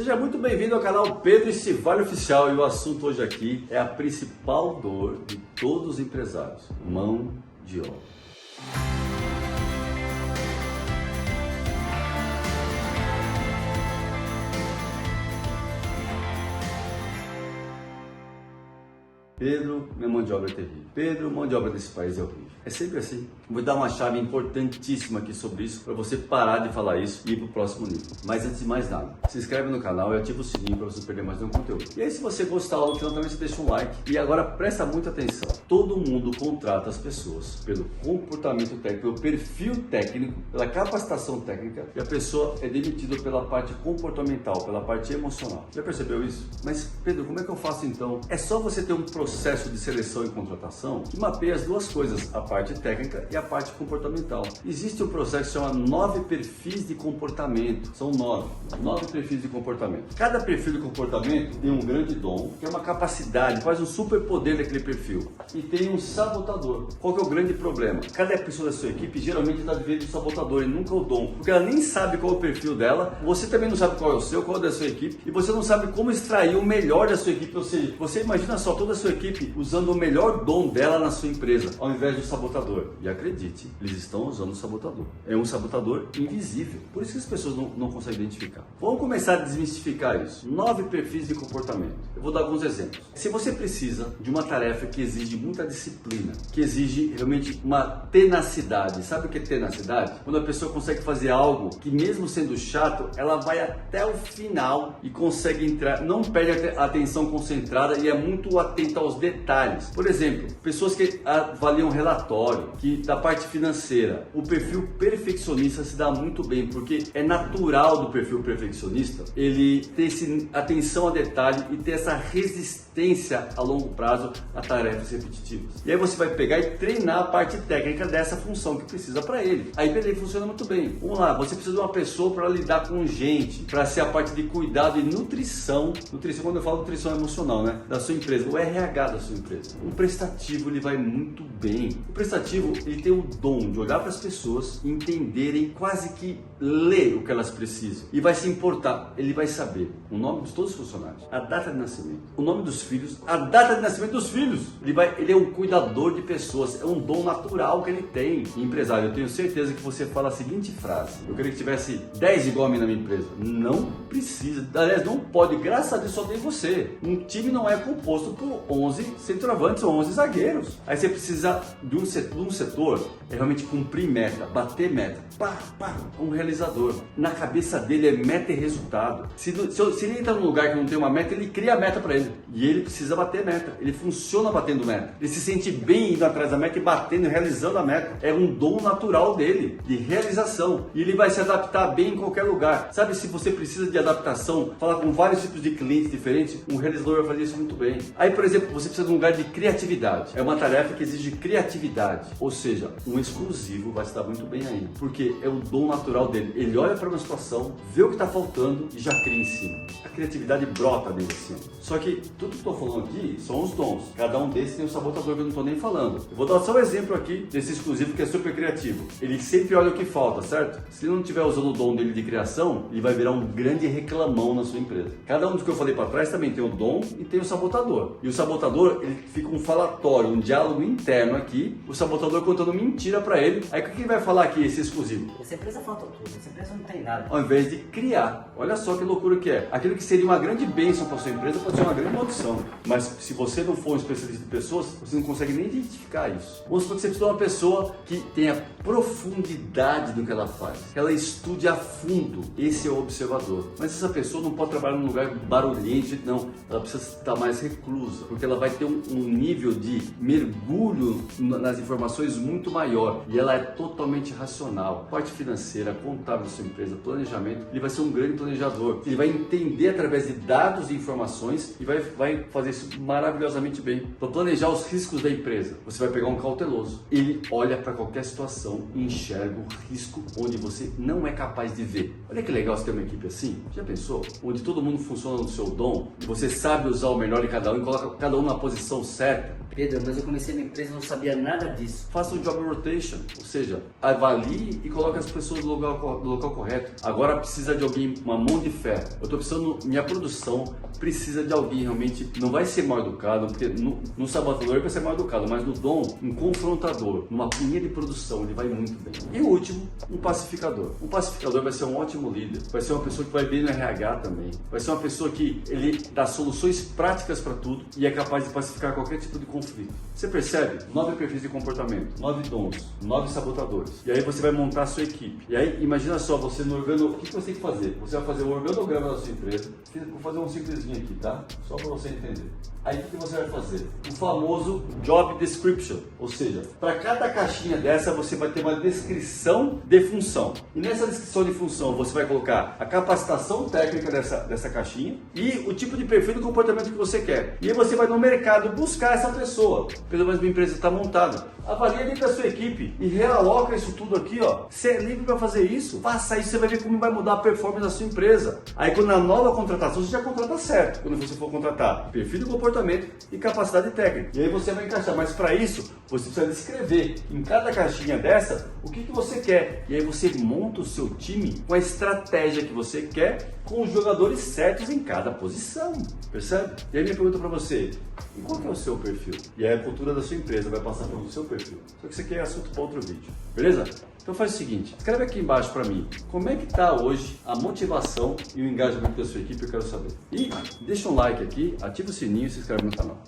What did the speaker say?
Seja muito bem-vindo ao canal Pedro Estivalho Oficial e o assunto hoje aqui é a principal dor de todos os empresários, mão de obra. Pedro, minha mão de obra é terrível. Pedro, mão de obra desse país é horrível. É sempre assim. Vou dar uma chave importantíssima aqui sobre isso para você parar de falar isso e ir para o próximo nível. Mas antes de mais nada, se inscreve no canal e ativa o sininho para você não perder mais nenhum conteúdo. E aí, se você gostar lá no final, também você deixa um like. E agora presta muita atenção. Todo mundo contrata as pessoas pelo comportamento técnico, pelo perfil técnico, pela capacitação técnica, e a pessoa é demitida pela parte comportamental, pela parte emocional. Já percebeu isso? Mas, Pedro, como é que eu faço então? É só você ter um processo de seleção e contratação que mapeia as duas coisas, a parte técnica e a parte comportamental. Existe um processo que se chama 9 perfis de comportamento. São 9 perfis de comportamento. Cada perfil de comportamento tem um grande dom, que é uma capacidade, quase um superpoder daquele perfil. E tem um sabotador. Qual que é o grande problema? Cada pessoa da sua equipe geralmente está vivendo o sabotador e nunca o dom, porque ela nem sabe qual é o perfil dela, você também não sabe qual é o seu, qual é o da sua equipe, e você não sabe como extrair o melhor da sua equipe. Ou seja, você imagina só toda a sua equipe usando o melhor dom dela na sua empresa, ao invés do sabotador. E acredite, eles estão usando o sabotador. É um sabotador invisível. Por isso que as pessoas não conseguem identificar. Vamos começar a desmistificar isso. 9 perfis de comportamento. Eu vou dar alguns exemplos. Se você precisa de uma tarefa que exige muita disciplina, que exige realmente uma tenacidade. Sabe o que é tenacidade? Quando a pessoa consegue fazer algo que, mesmo sendo chato, ela vai até o final e consegue entrar, não perde a atenção concentrada e é muito atenta aos detalhes. Por exemplo, pessoas que avaliam relatório, que da parte financeira, o perfil perfeccionista se dá muito bem, porque é natural do perfil perfeccionista ele ter essa atenção a detalhe e ter essa resistência a longo prazo a tarefas repetitivas. E aí você vai pegar e treinar a parte técnica dessa função que precisa para ele. Aí beleza, funciona muito bem. Vamos lá, você precisa de uma pessoa para lidar com gente, para ser a parte de cuidado e nutrição. Nutrição, quando eu falo nutrição emocional, né? Da sua empresa, o RH da sua empresa. Um prestativo, ele vai muito bem. O prestativo, ele tem o dom de olhar para as pessoas e entenderem, quase que ler o que elas precisam. E vai se importar, ele vai saber o nome de todos os funcionários, a data de nascimento, o nome dos filhos, a data de nascimento dos filhos. Ele é um cuidador de pessoas, é um dom natural que ele tem. E, empresário, eu tenho certeza que você fala a seguinte frase: eu queria que tivesse 10 igual a mim na minha empresa. Não precisa, aliás, não pode, graças a Deus só tem você. Um time não é composto por 11 centroavantes ou 11 zagueiros. Aí você precisa de um setor é realmente cumprir meta, bater meta, um realizador. Na cabeça dele é meta e resultado. Se ele entra num lugar que não tem uma meta, ele cria a meta para ele. E ele precisa bater meta. Ele funciona batendo meta. Ele se sente bem indo atrás da meta e batendo, realizando a meta. É um dom natural dele, de realização. E ele vai se adaptar bem em qualquer lugar. Sabe, se você precisa de adaptação, falar com vários tipos de clientes diferentes, um realizador vai fazer isso muito bem. Aí, por exemplo, você precisa de um lugar de criatividade. É uma tarefa que exige criatividade. Ou seja, um exclusivo vai se dar muito bem aí. Porque é o dom natural dele. Ele olha para uma situação, vê o que está faltando e já cria em cima. A criatividade brota dele assim. Só que tudo que eu estou falando aqui são os dons. Cada um desses tem um sabotador que eu não estou nem falando. Eu vou dar só um exemplo aqui desse exclusivo que é super criativo. Ele sempre olha o que falta, certo? Se ele não estiver usando o dom dele de criação, ele vai virar um grande reclamão na sua empresa. Cada um dos que eu falei para trás também tem o dom e tem o sabotador. E o sabotador, ele fica um falatório, um diálogo interno aqui. O sabotador contando mentira para ele. Aí o que ele vai falar aqui, esse exclusivo? Essa empresa falta tudo, essa empresa não tem nada. Ao invés de criar. Olha só que loucura que é. Aquilo que seria uma grande bênção para sua empresa pode ser uma grande maldição. Mas se você não for um especialista de pessoas, você não consegue nem identificar isso. Vamos supor que você precisa de uma pessoa que tenha profundidade no que ela faz, que ela estude a fundo. Esse é o observador. Mas essa pessoa não pode trabalhar num lugar barulhento, não. Ela precisa estar mais reclusa, porque ela vai ter um nível de mergulho nas informações muito maior. E ela é totalmente racional. Parte financeira, contábil da sua empresa, planejamento, ele vai ser um grande planejador. Ele vai entender através de dados e informações e vai fazer isso maravilhosamente bem. Para planejar os riscos da empresa, você vai pegar um cauteloso. Ele olha para qualquer situação e enxerga o risco onde você não é capaz de ver. Olha que legal você ter uma equipe assim. Já pensou? Onde todo mundo funciona no seu dom e você sabe usar o melhor de cada um e coloca cada um na posição certa. Pedro, mas eu comecei minha empresa e não sabia nada disso. Faça um job rotation, ou seja, avalie e coloque as pessoas no lugar no local correto. Agora precisa de alguém, uma mão de ferro. Eu estou precisando, minha produção precisa de alguém realmente, não vai ser mal educado, porque no sabotador ele vai ser mal educado, mas no Dom, um confrontador, numa linha de produção, ele vai muito bem. E o último, um pacificador. Um pacificador vai ser um ótimo líder, vai ser uma pessoa que vai bem no RH também, vai ser uma pessoa que ele dá soluções práticas para tudo e é capaz de pacificar qualquer tipo de conflito. Você percebe? 9 perfis de comportamento, 9 dons, 9 sabotadores. E aí você vai montar a sua equipe. E aí, imagina só, você no organograma, o que você tem que fazer? Você vai fazer o organograma da sua empresa. Vou fazer um simplesinho aqui, tá? Só para você entender. Aí o que você vai fazer? O famoso Job Description, ou seja, para cada caixinha dessa você vai ter uma descrição de função. E nessa descrição de função você vai colocar a capacitação técnica dessa caixinha e o tipo de perfil do comportamento que você quer. E aí você vai no mercado buscar essa pessoa. Pelo menos minha empresa está montada. Avalia dentro da sua equipe e realoca isso tudo aqui, ó. Você é livre para fazer isso? Faça isso, você vai ver como vai mudar a performance da sua empresa. Aí quando na nova contratação você já contrata certo. Quando você for contratar perfil do comportamento e capacidade técnica. E aí você vai encaixar, mas para isso você precisa descrever em cada caixinha dessa o que você quer. E aí você monta o seu time com a estratégia que você quer, com os jogadores certos em cada posição. Percebe? E aí minha pergunta para você, e qual que é o seu perfil? E aí a cultura da sua empresa vai passar pelo seu perfil. Só que isso aqui é assunto para outro vídeo. Beleza? Então faz o seguinte, escreve aqui embaixo para mim, como é que está hoje a motivação e o engajamento da sua equipe, eu quero saber. E deixa um like aqui, ativa o sininho e se inscreve no canal.